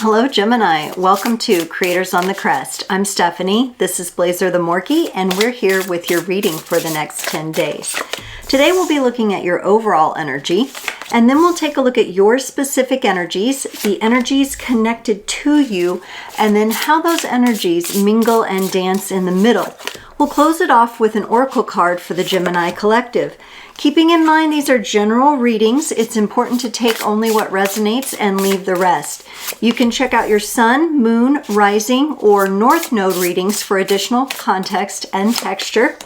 Hello Gemini, welcome to Creators on the Crest. I'm Stephanie, this is Blazer the Morkie, and we're here with your reading for the next 10 days. Today we'll be looking at your overall energy, and then we'll take a look at your specific energies, the energies connected to you, and then how those energies mingle and dance in the middle. We'll close it off with an oracle card for the Gemini collective. Keeping in mind these are general readings, it's important to take only what resonates and leave the rest. You can check out your sun, moon, rising, or north node readings for additional context and texture.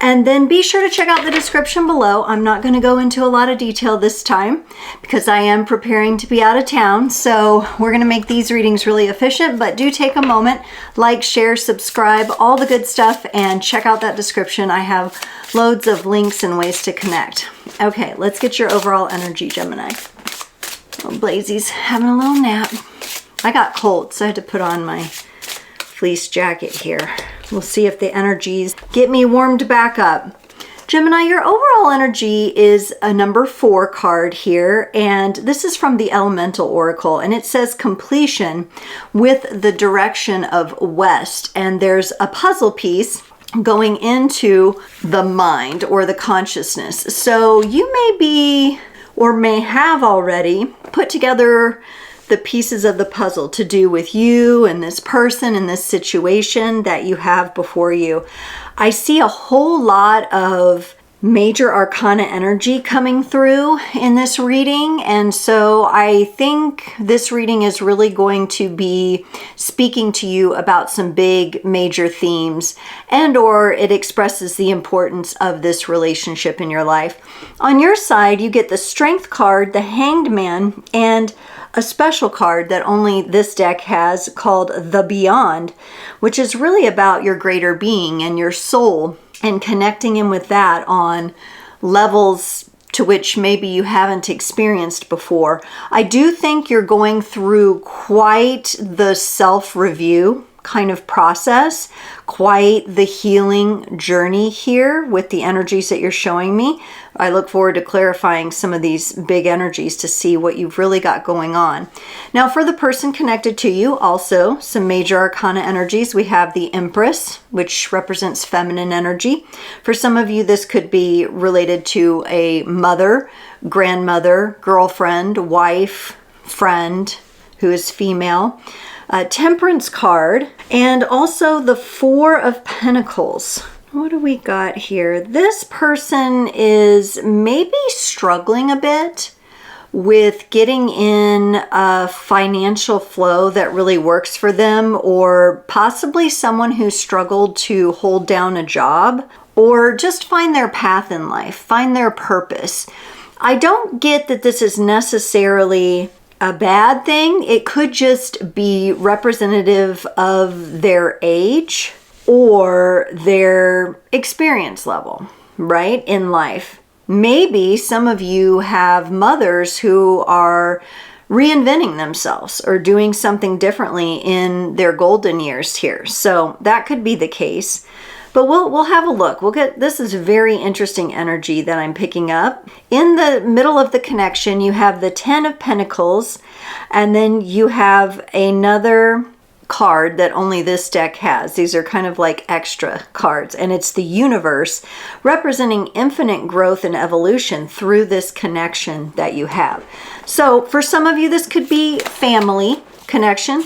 And then be sure to check out the description below. I'm not going to go into a lot of detail this time because I am preparing to be out of town. So we're going to make these readings really efficient, but do take a moment, like, share, subscribe, all the good stuff, and check out that description. I have loads of links and ways to connect. Okay, let's get your overall energy, Gemini. Oh, Blazy's having a little nap. I got cold, so I had to put on my fleece jacket here. We'll see if the energies get me warmed back up. Gemini, your overall energy is a number 4 card here, and this is from the Elemental Oracle, and it says completion with the direction of west, and there's a puzzle piece going into the mind or the consciousness. So you may be or may have already put together the pieces of the puzzle to do with you and this person and this situation that you have before you. I see a whole lot of major arcana energy coming through in this reading, and so I think this reading is really going to be speaking to you about some big major themes, and or it expresses the importance of this relationship in your life. On your side, you get the Strength card, the Hanged Man, and a special card that only this deck has called The Beyond, which is really about your greater being and your soul and connecting in with that on levels to which maybe you haven't experienced before. I do think you're going through quite the self-review kind of process, quite the healing journey here with the energies that you're showing me. I look forward to clarifying some of these big energies to see what you've really got going on. Now, for the person connected to you, also some major arcana energies. We have the Empress, which represents feminine energy. For some of you, this could be related to a mother, grandmother, girlfriend, wife, friend who is female. Temperance card, and also the Four of Pentacles. What do we got here? This person is maybe struggling a bit with getting in a financial flow that really works for them, or possibly someone who struggled to hold down a job or just find their path in life, find their purpose. I don't get that this is necessarily a bad thing. It could just be representative of their age or their experience level, right, in life. Maybe some of you have mothers who are reinventing themselves or doing something differently in their golden years here. So that could be the case. But we'll have a look. This is very interesting energy that I'm picking up. In the middle of the connection, you have the 10 of Pentacles, and then you have another card that only this deck has. These are kind of like extra cards, and it's the Universe, representing infinite growth and evolution through this connection that you have. So for some of you, this could be family connection.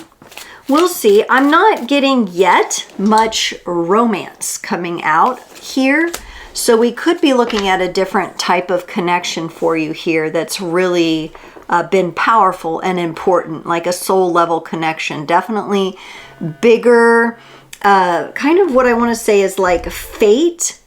We'll see. I'm not getting yet much romance coming out here. So we could be looking at a different type of connection for you here that's really been powerful and important, like a soul level connection. Definitely bigger, kind of what I want to say is like fate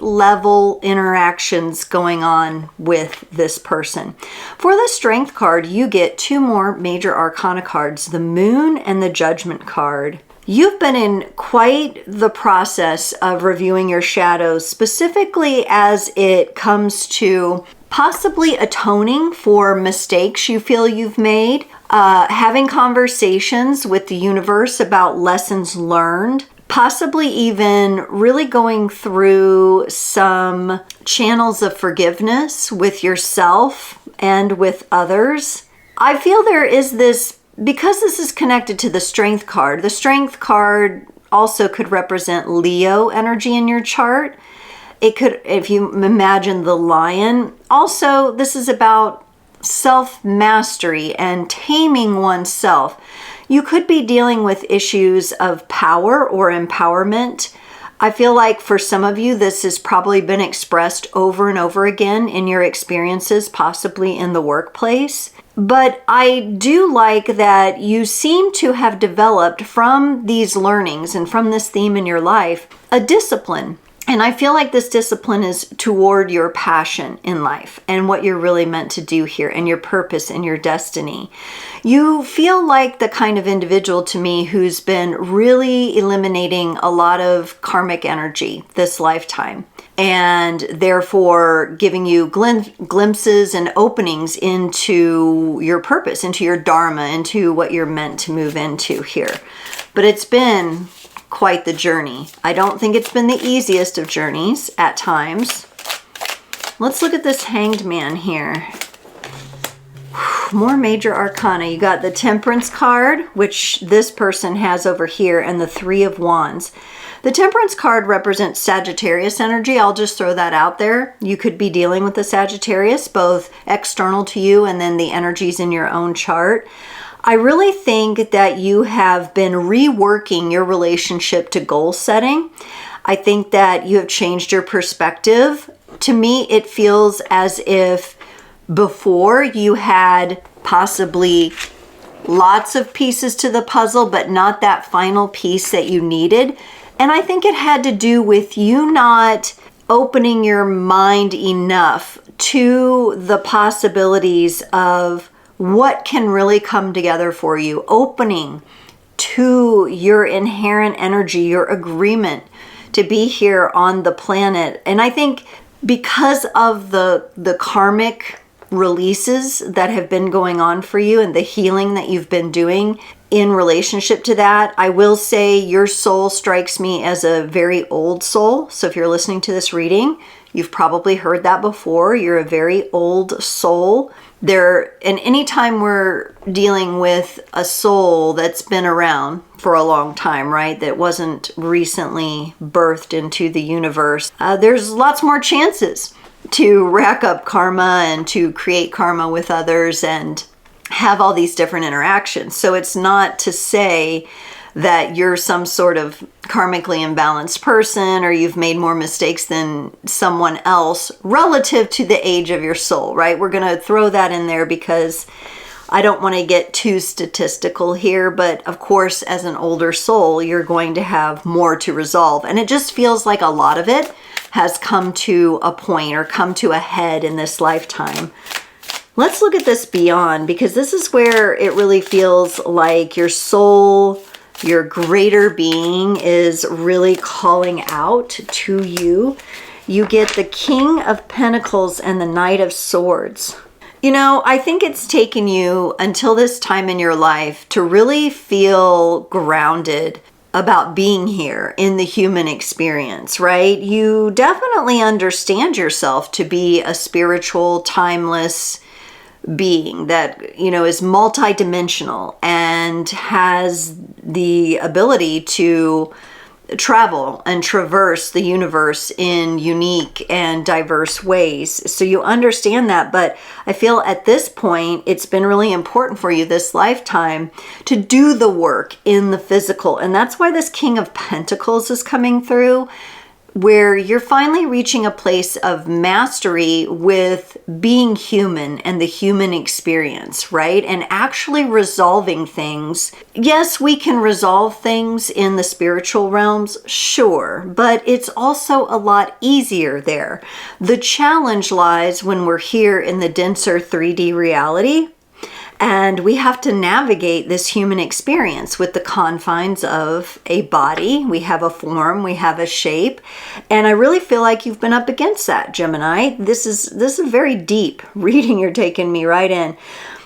level interactions going on with this person. For the Strength card, you get 2 more major arcana cards, the Moon and the Judgment card. You've been in quite the process of reviewing your shadows, specifically as it comes to possibly atoning for mistakes you feel you've made, having conversations with the universe about lessons learned, possibly even really going through some channels of forgiveness with yourself and with others. I feel there is this because this is connected to the Strength card also could represent Leo energy in your chart. It could, if you imagine the lion. Also, this is about self-mastery and taming oneself. You could be dealing with issues of power or empowerment. I feel like for some of you, this has probably been expressed over and over again in your experiences, possibly in the workplace. But I do like that you seem to have developed from these learnings and from this theme in your life, a discipline. And I feel like this discipline is toward your passion in life and what you're really meant to do here and your purpose and your destiny. You feel like the kind of individual to me who's been really eliminating a lot of karmic energy this lifetime, and therefore giving you glimpses and openings into your purpose, into your dharma, into what you're meant to move into here. But it's been quite the journey. I don't think it's been the easiest of journeys at times. Let's look at this Hanged Man here. More major arcana. You got the Temperance card, which this person has over here, and the Three of Wands. The Temperance card represents Sagittarius energy. I'll just throw that out there. You could be dealing with the Sagittarius, both external to you and then the energies in your own chart. I really think that you have been reworking your relationship to goal setting. I think that you have changed your perspective. To me, it feels as if before you had possibly lots of pieces to the puzzle, but not that final piece that you needed. And I think it had to do with you not opening your mind enough to the possibilities of what can really come together for you, opening to your inherent energy, your agreement to be here on the planet. And I think because of the karmic releases that have been going on for you and the healing that you've been doing in relationship to that, I will say your soul strikes me as a very old soul. So if you're listening to this reading, you've probably heard that before. You're a very old soul. And anytime we're dealing with a soul that's been around for a long time, right, that wasn't recently birthed into the universe, there's lots more chances to rack up karma and to create karma with others and have all these different interactions. So it's not to say that you're some sort of karmically imbalanced person or you've made more mistakes than someone else relative to the age of your soul, right? We're going to throw that in there because I don't want to get too statistical here, but of course, as an older soul, you're going to have more to resolve. And it just feels like a lot of it has come to a point or come to a head in this lifetime. Let's look at this beyond, because this is where it really feels like your soul, your greater being is really calling out to you. You get the King of Pentacles and the Knight of Swords. You know, I think it's taken you until this time in your life to really feel grounded about being here in the human experience, right? You definitely understand yourself to be a spiritual, timeless being that, you know, is multidimensional and has the ability to travel and traverse the universe in unique and diverse ways. So you understand that, but I feel at this point, it's been really important for you this lifetime to do the work in the physical. And that's why this King of Pentacles is coming through, where you're finally reaching a place of mastery with being human and the human experience, right? And actually resolving things. Yes, we can resolve things in the spiritual realms, sure, but it's also a lot easier there. The challenge lies when we're here in the denser 3D reality, and we have to navigate this human experience with the confines of a body. We have a form, we have a shape. And I really feel like you've been up against that, Gemini. This is a very deep reading you're taking me right in.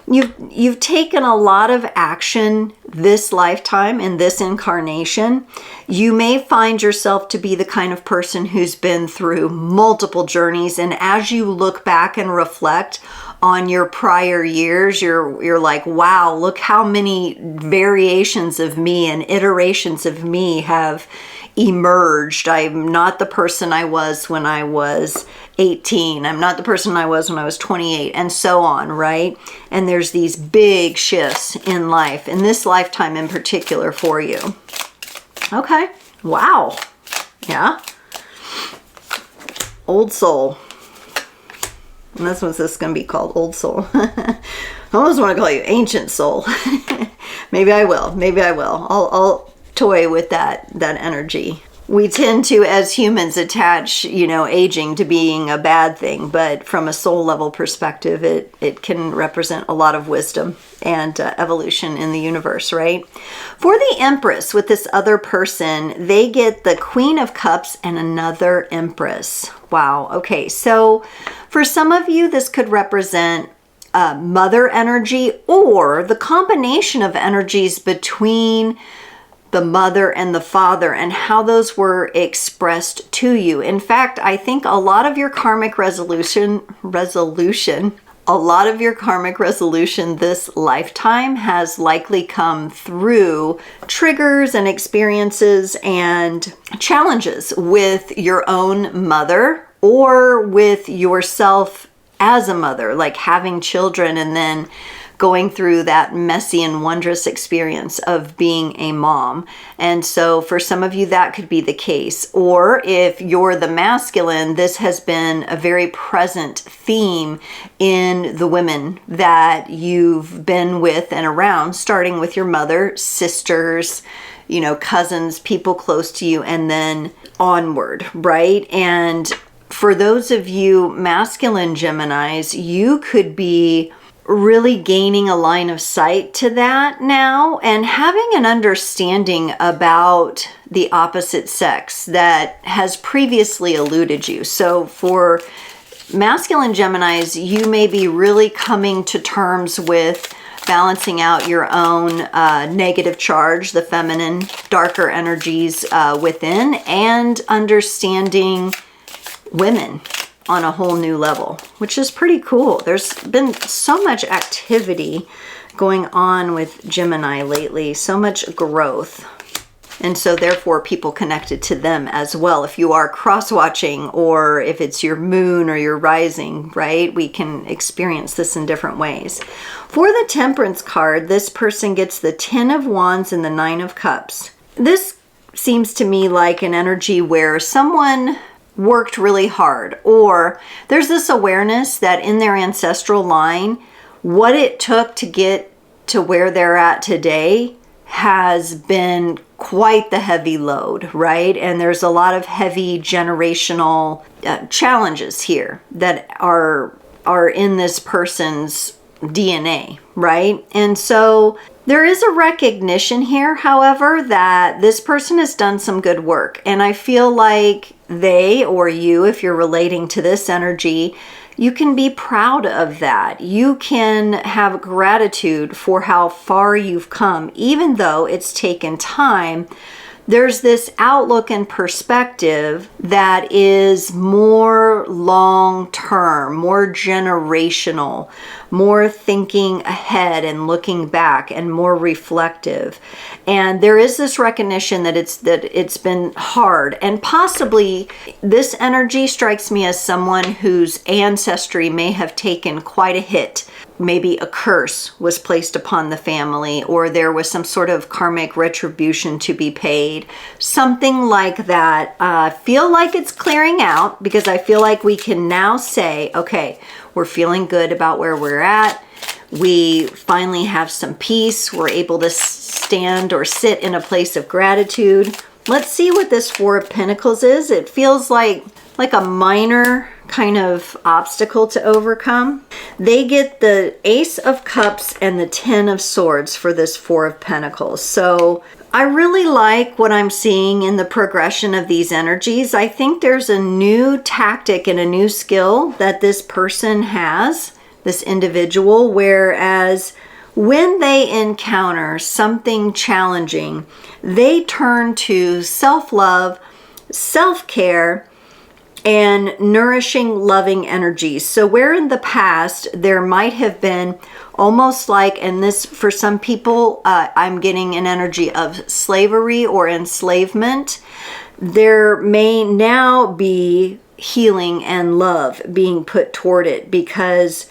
You've taken a lot of action this lifetime in this incarnation. You may find yourself to be the kind of person who's been through multiple journeys. And as you look back and reflect on your prior years, you're like, wow, look how many variations of me and iterations of me have emerged. I'm not the person I was when I was 18. I'm not the person I was when I was 28, and so on, right? And there's these big shifts in life, in this lifetime in particular for you. Okay. Wow. Yeah. Old soul. And that's what this is going to be called, old soul. I almost want to call you ancient soul. Maybe I will. Maybe I will. I'll toy with that energy. We tend to, as humans, attach, aging to being a bad thing, but from a soul level perspective, it can represent a lot of wisdom and evolution in the universe, right? For the Empress, with this other person, they get the Queen of Cups and another Empress. Wow. Okay. So for some of you, this could represent mother energy, or the combination of energies between the mother and the father, and how those were expressed to you. In fact, I think a lot of your karmic resolution this lifetime has likely come through triggers and experiences and challenges with your own mother, or with yourself as a mother, like having children and then going through that messy and wondrous experience of being a mom. And so for some of you, that could be the case. Or if you're the masculine, this has been a very present theme in the women that you've been with and around, starting with your mother, sisters, cousins, people close to you, and then onward, right? And for those of you masculine Geminis, you could be really gaining a line of sight to that now, and having an understanding about the opposite sex that has previously eluded you. So for masculine Geminis, you may be really coming to terms with balancing out your own negative charge, the feminine, darker energies within, and understanding women on a whole new level, which is pretty cool. There's been so much activity going on with Gemini lately, so much growth. And so therefore people connected to them as well. If you are cross-watching, or if it's your moon or your rising, right? We can experience this in different ways. For the Temperance card, this person gets the 10 of Wands and the 9 of Cups. This seems to me like an energy where someone worked really hard, or there's this awareness that in their ancestral line, what it took to get to where they're at today has been quite the heavy load, right? And there's a lot of heavy generational challenges here that are in this person's DNA, right? And so there is a recognition here, however, that this person has done some good work. And I feel like they, or you, if you're relating to this energy, you can be proud of that. You can have gratitude for how far you've come, even though it's taken time. There's this outlook and perspective that is more long-term, more generational, more thinking ahead and looking back, and more reflective. And there is this recognition that it's been hard, and possibly this energy strikes me as someone whose ancestry may have taken quite a hit. Maybe a curse was placed upon the family, or there was some sort of karmic retribution to be paid. Something like that. I feel like it's clearing out, because I feel like we can now say, okay, we're feeling good about where we're at. We finally have some peace. We're able to stand or sit in a place of gratitude. Let's see what this Four of Pentacles is. It feels like a minor kind of obstacle to overcome. They get the Ace of Cups and the 10 of Swords for this Four of Pentacles. So I really like what I'm seeing in the progression of these energies. I think there's a new tactic and a new skill that this person has, this individual, whereas when they encounter something challenging, they turn to self-love, self-care, and nourishing, loving energies. So where in the past there might have been almost like, and this for some people, I'm getting an energy of slavery or enslavement, there may now be healing and love being put toward it, because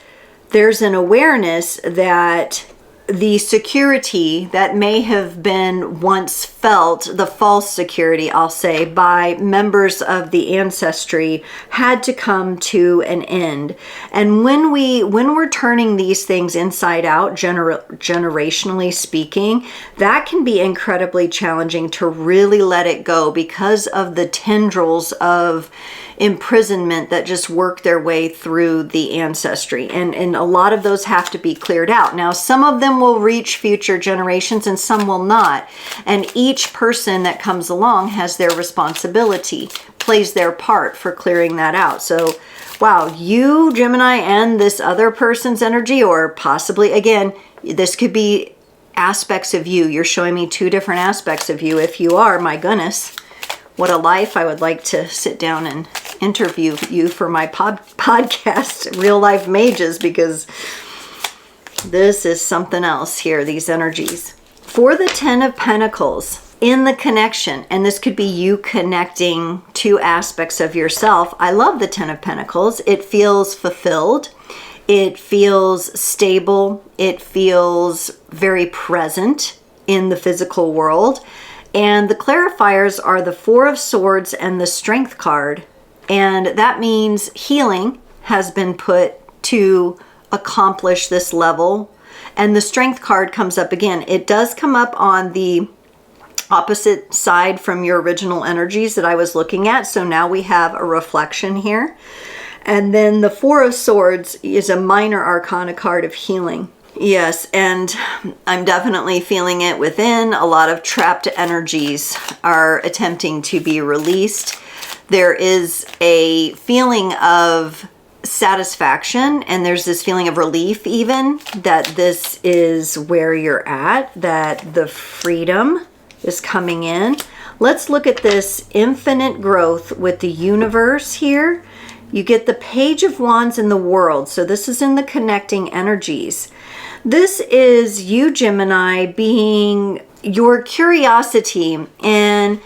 there's an awareness that the security that may have been once felt, the false security, I'll say, by members of the ancestry, had to come to an end. And when we're turning these things inside out, generationally speaking, that can be incredibly challenging to really let it go, because of the tendrils of imprisonment that just work their way through the ancestry, and a lot of those have to be cleared out. Now, some of them will reach future generations and some will not, and each person that comes along has their responsibility, plays their part for clearing that out. So wow, you Gemini and this other person's energy, or possibly, again, this could be aspects of you. You're showing me two different aspects of you. If you are, my goodness, what a life. I would like to sit down and interview you for my podcast, Real Life Mages, because this is something else here, these energies. For the 10 of Pentacles, in the connection, and this could be you connecting two aspects of yourself. I love the 10 of Pentacles. It feels fulfilled. It feels stable. It feels very present in the physical world. And the clarifiers are the 4 of Swords and the Strength card. And that means healing has been put to accomplish this level. And the Strength card comes up again. It does come up on the opposite side from your original energies that I was looking at. So now we have a reflection here. And then the 4 of Swords is a minor arcana card of healing. Yes, and I'm definitely feeling it within. A lot of trapped energies are attempting to be released. There is a feeling of satisfaction, and there's this feeling of relief even, that this is where you're at, that the freedom is coming in. Let's look at this infinite growth with the universe here. You get the Page of Wands in the World. So this is in the connecting energies. This is you, Gemini, being your curiosity and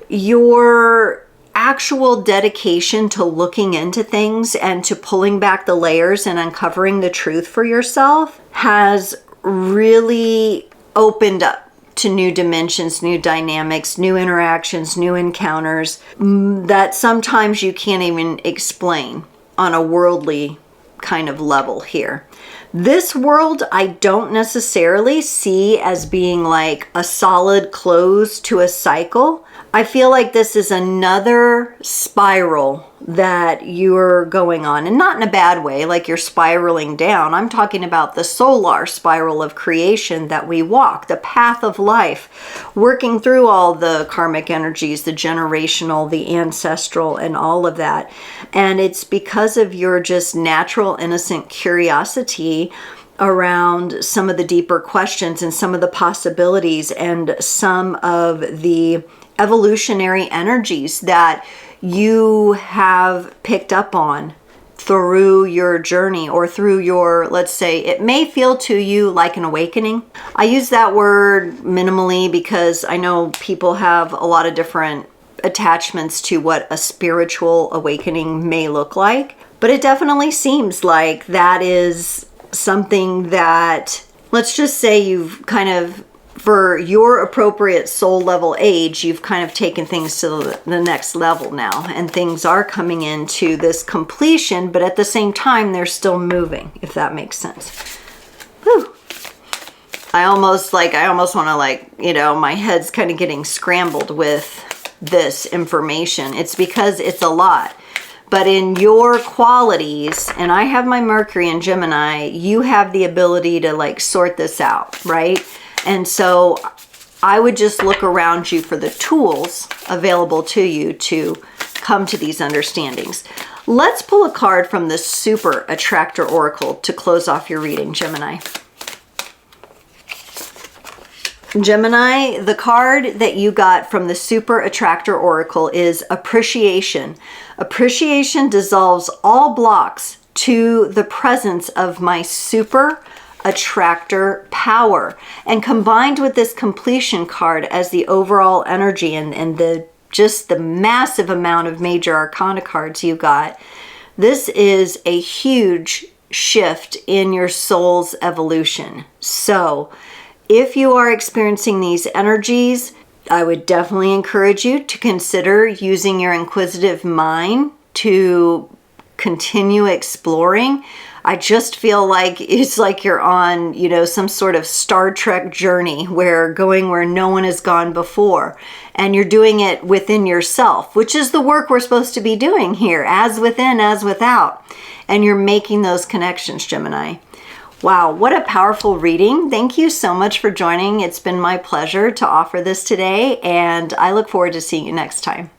your actual dedication to looking into things and to pulling back the layers and uncovering the truth for yourself has really opened up to new dimensions, new dynamics, new interactions, new encounters that sometimes you can't even explain on a worldly kind of level here. This world I don't necessarily see as being like a solid close to a cycle. I feel like this is another spiral that you're going on, and not in a bad way, like you're spiraling down. I'm talking about the solar spiral of creation that we walk, the path of life, working through all the karmic energies, the generational, the ancestral, and all of that. And it's because of your just natural, innocent curiosity around some of the deeper questions and some of the possibilities and some of the evolutionary energies that you have picked up on through your journey, or through your, let's say, it may feel to you like an awakening. I use that word minimally because I know people have a lot of different attachments to what a spiritual awakening may look like, but it definitely seems like that is something that, let's just say, you've kind of, for your appropriate soul level age, you've kind of taken things to the next level now, and things are coming into this completion, but at the same time, they're still moving, if that makes sense. Whew. I almost want to, my head's kind of getting scrambled with this information. It's because it's a lot. But in your qualities, and I have my Mercury in Gemini, you have the ability to sort this out, right? And so I would just look around you for the tools available to you to come to these understandings. Let's pull a card from the Super Attractor Oracle to close off your reading, Gemini. Gemini, the card that you got from the Super Attractor Oracle is Appreciation. Appreciation dissolves all blocks to the presence of my super attractor power. And combined with this completion card as the overall energy and the just the massive amount of major arcana cards you got, this is a huge shift in your soul's evolution. So if you are experiencing these energies, I would definitely encourage you to consider using your inquisitive mind to continue exploring. I just feel like it's like you're on, you know, some sort of Star Trek journey where going where no one has gone before. And you're doing it within yourself, which is the work we're supposed to be doing here, as within, as without. And you're making those connections, Gemini. Wow, what a powerful reading. Thank you so much for joining. It's been my pleasure to offer this today, and I look forward to seeing you next time.